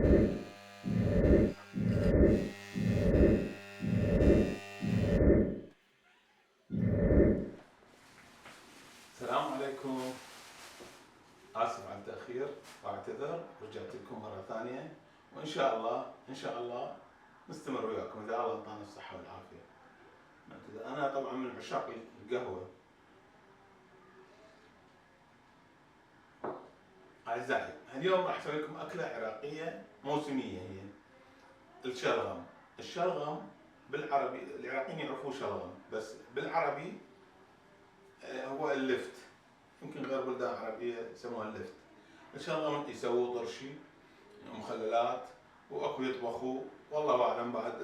السلام عليكم. آسف على التأخير وأعتذر، رجعت لكم مرة ثانية وإن شاء الله نستمر وياكم إذا الله أعطانا الصحة والعافية. أنا طبعا من عشاق القهوة. أعزائي، اليوم راح أسوي لكم أكلة عراقية موسمية، هي الشلغم. الشلغم بالعربي العراقيين يعرفوه شلغم، بس بالعربي هو اللفت. يمكن غير بلدان عربية يسموها اللفت. الشلغم يسووه طرشي، مخللات، واكو يطبخوه، والله اعلم بعد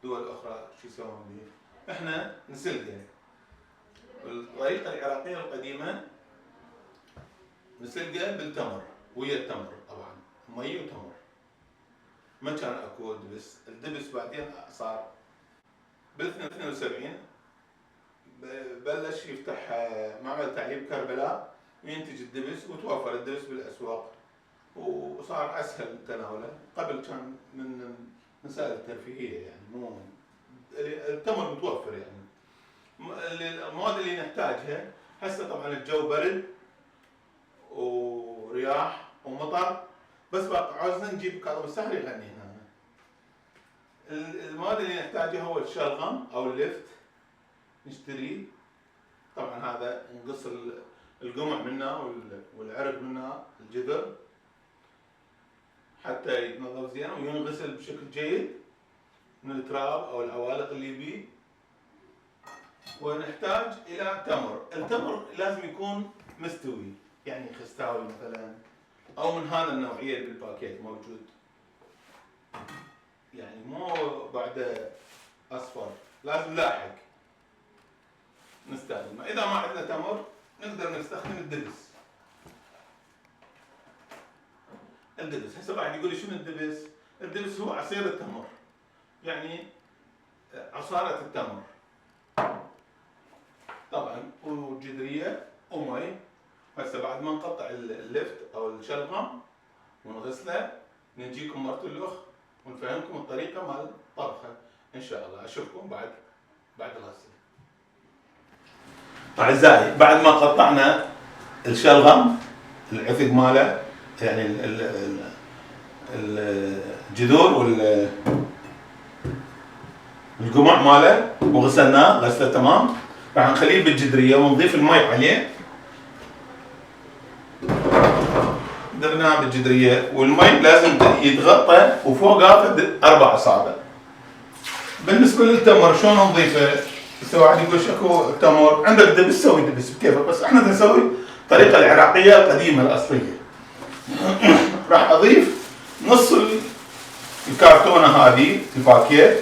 دول اخرى شو يسوون به. احنا نسلقه. الطريقة العراقية القديمة نسلقه بالتمر، ويا التمر طبعا، مي وتمر. ما كان اكو دبس. الدبس بعدين صار بال 72 بلش يفتح معمل تعليب كربلاء وينتج الدبس، وتوفر الدبس بالاسواق وصار اسهل تناوله. قبل كان من مسائل الترفيهيه، يعني مو التمر متوفر، يعني المواد اللي نحتاجها. هسه طبعا الجو برد ورياح ومطر، بس بقى عاوزنا نجيب كاظم الساهر يغني هنا. المواد اللي نحتاجها هو الشلغم او اللفت، نشتريه. طبعا هذا نقص القمع منه والعرق منه، الجذر، حتى يتنظف زين وينغسل بشكل جيد من التراب او العوالق اللي بيه. ونحتاج الى تمر. التمر لازم يكون مستوي، يعني خستاوي مثلا، او من هذا النوعيه اللي بالباكيت موجود، يعني مو بعد اصفر، لازم لاحق نستخدمه. اذا ما عندنا تمر نقدر نستخدم الدبس. هسه واحد يقول لي شنو الدبس؟ الدبس هو عصير التمر، يعني عصارة التمر طبعا، وجدرية ومي. هسه بعد ما نقطع اللفت او الشلغم ونغسله نجيكم مرة الاخ ونفهمكم الطريقة مال الطبخة ان شاء الله. اشوفكم بعد الغسل. اعزائي، بعد ما قطعنا الشلغم، العفق ماله، يعني الجذور والقمع ماله، وغسلناه غسله تمام، راح نخليه بالجدريه ونضيف المي عليه. درناه بالجدريه والمي لازم يتغطى وفوقه 4 اصابع. بالنسبه للتمر شلون نضيفه؟ هسه واحد يقول شكو تمر، عندك دبس سوي دبس بكيفك، بس احنا نسوي الطريقه العراقيه القديمه الاصليه. راح اضيف نص الكرتونه هذه الباكيت،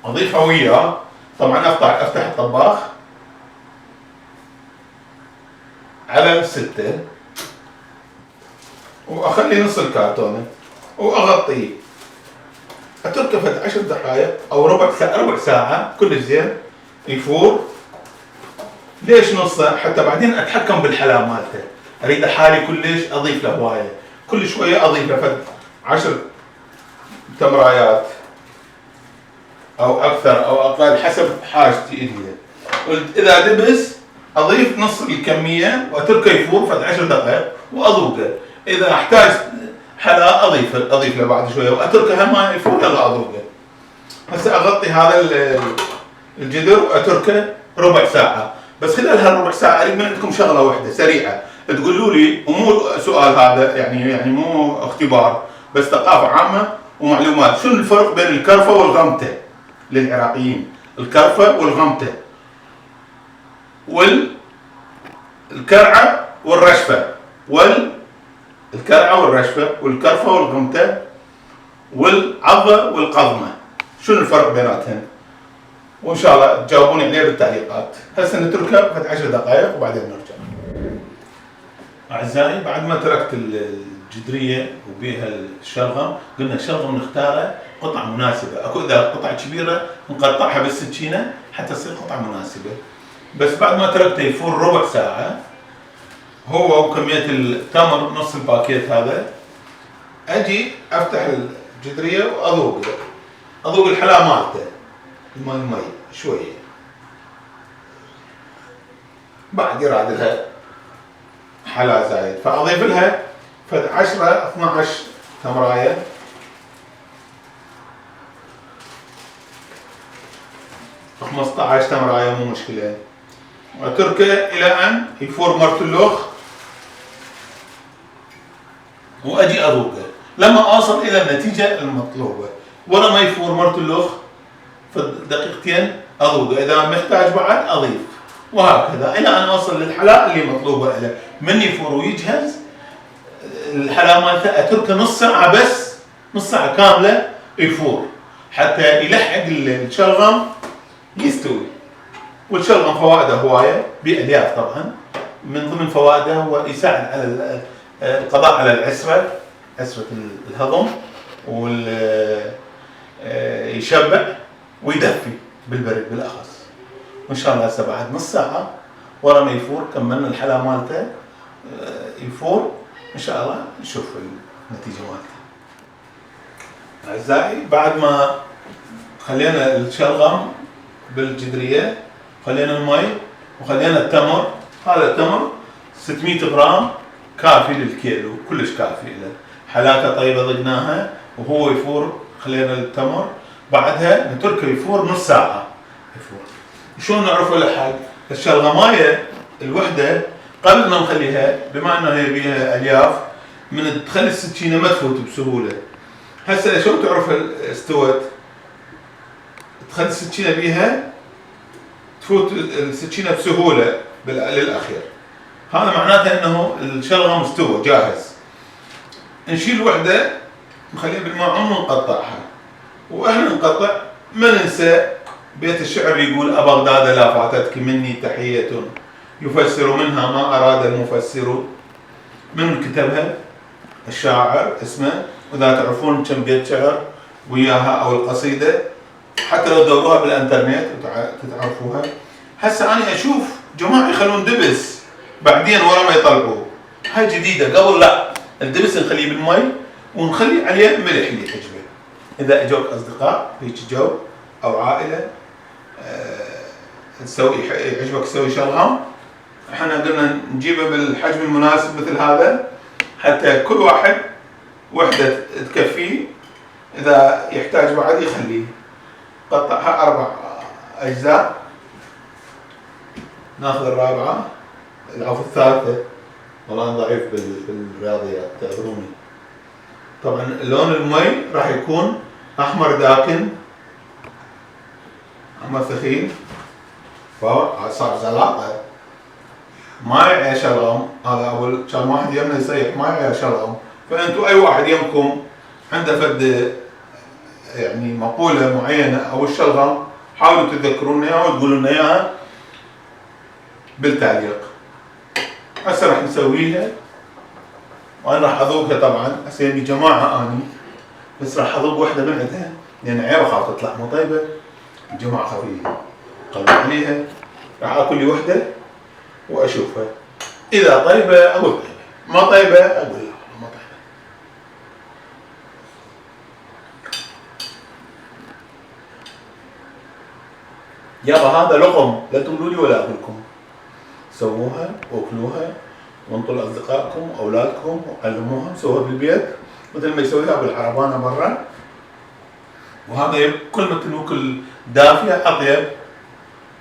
اضيفها وياه. طبعا افتح الطباخ على 6 واخلي نص الكرتونه واغطيه، اتركه فد 10 دقائق او ربع ساعه كلش زين يفور. ليش نصه؟ حتى بعدين اتحكم بالحلا مالته، اريد حالي كلش اضيف له هوايه، كل شويه اضيف له فد 10 تمرايات او اكثر او اقل حسب حاجتي اليه. اذا دبس اضيف نص الكميه واتركه يفور فد 10 دقائق واذوقه. اذا احتاج حلا اضيف له بعد شويه واتركه ما يفور يلا اذوقه. هسه اغطي هذا الجدر واتركه ربع ساعه. بس خلال هالربع ساعه اريد من عندكم شغله واحده سريعه تقولوا لي، ومو سؤال هذا، يعني مو اختبار، بس ثقافه عامه ومعلومات. شنو الفرق بين الكرفه والغمته للعراقيين؟ الكرفه والغمته، والكرعه والرشفه، والكرفه والغمته، والعضه والقضمه. شنو الفرق بيناتهم؟ وان شاء الله تجاوبوني عليه بالتعليقات. هسه نتركها فد 10 دقائق وبعدين نرجع. اعزائي، بعد ما تركت الجدريه وبيها الشلغم، قلنا الشلغم نختاره قطع مناسبه. اكو اذا قطع كبيره نقطعها بالسكينه حتى تصير قطعه مناسبه. بس بعد ما تركته يفور ربع ساعه، هو وكميه التمر نص الباكيت هذا، اجي افتح الجدريه اذوق الحلا مالته، المي شويه، بعد يراد لها حلا زايد فاضيف لها فد 10 12 تمرايه، و 15 تمرايه مو مشكله، واتركه الى ان يفور مرتلوخ واجي اذوقه لما اوصل الى النتيجه المطلوبه. ورا ما يفور مرتلوخ فدقيقتين اذوقه، اذا محتاج بعد اضيف، وهكذا الى ان اوصل للحلا اللي مطلوبه له. من يفور ويجهز الحلا مالته اتركه نص ساعه بس، نص ساعه كامله يفور حتى يلحق الشلغم يستوي. والشلغم فوائده هوايه بالياف طبعا، من ضمن فوائده هو يساعد على القضاء على عسره الهضم، يشبع ويدفي بالبرد بالاخص. وان شاء الله هسه بعد نص ساعه ورا ما يفور كملنا الحلا مالته يفور ان شاء الله نشوف النتيجه مالته. اعزائي بعد ما خلينا الشلغم بالجدريه، خلينا المي وخلينا التمر، هذا التمر 600 جرام كافي للكيلو، كلش كافي له. حلاته طيبه ضقناها وهو يفور، خلينا التمر بعدها نتركه يفور نص ساعه يفور. شلون نعرف لحق الشلغمايه الوحده قبل ما نخليها، بما انه هي بيها الياف من تخلي السكينه ما تفوت بسهوله. هسه شلون تعرف استوت؟ تخلي السكينه بيها تفوت السكينه بسهوله للاخير، هذا معناته انه الشلغم استوى جاهز. نشيل وحده نخليها بالماعون ونقطعها، واحنا نقطع ما ننسى بيت الشعر يقول أبغداد لا فاتتك مني تحية يفسر منها ما أراد المفسر. من كتبها؟ الشاعر اسمه، وإذا تعرفون كم بيت شعر وياها أو القصيدة حتى لو تدوروها بالإنترنت وتعرفوها. هسه أنا أشوف جماعة يخلون دبس بعدين ورا ما يطلعوه، هاي جديدة. قبل لا، الدبس نخليه بالمي ونخلي عليه ملح اللي يعجبه. إذا اجوك أصدقاء هيك جو أو عائلة يعجبك تسوي شلغم، احنا قلنا نجيبه بالحجم المناسب مثل هذا حتى كل واحد وحدة تكفيه، إذا يحتاج بعد يخليه. قطعها 4 أجزاء، ناخذ الرابعة، العفو الثالثة، والله أنا ضعيف بالرياضيات تعذروني. طبعا لون المي راح يكون أحمر داكن، أحمر ثخين، صار زلاطة، ما يعيا شلغم. هذا أول كان واحد يمنا يصيح ما يعيا شلغم. فأنتوا أي واحد يمكم عنده فد يعني مقولة معينة أو الشلغم، حاولوا تتذكرون إياها وتقولوا لنا إياها بالتعليق. هسه راح نسويها وأنا راح أذوقها. طبعا هسه يبي جماعة أني بس راح أذوق واحدة من عندها لأن عيب أخاف تطلع مو طيبة. الجماعة خفيفة قلب عليها، راح آكل لي واحدة وأشوفها، إذا طيبة أقول طيبة، ما طيبة أقول لا ما طيبة. يابا هذا لقم، لا تقولوا لي ولا أقول لكم. سووها واكلوها وانطوا لأصدقائكم وأولادكم وعلموها، سووها بالبيت مثل ما يسويها بالعربانة برا. وهذا كل ما تنوكل دافية أطيب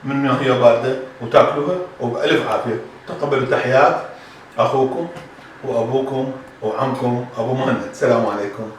من هي باردة، وتاكلوها وبألف عافية. تقبلوا تحيات أخوكم وأبوكم وعمكم أبو مهند. السلام عليكم.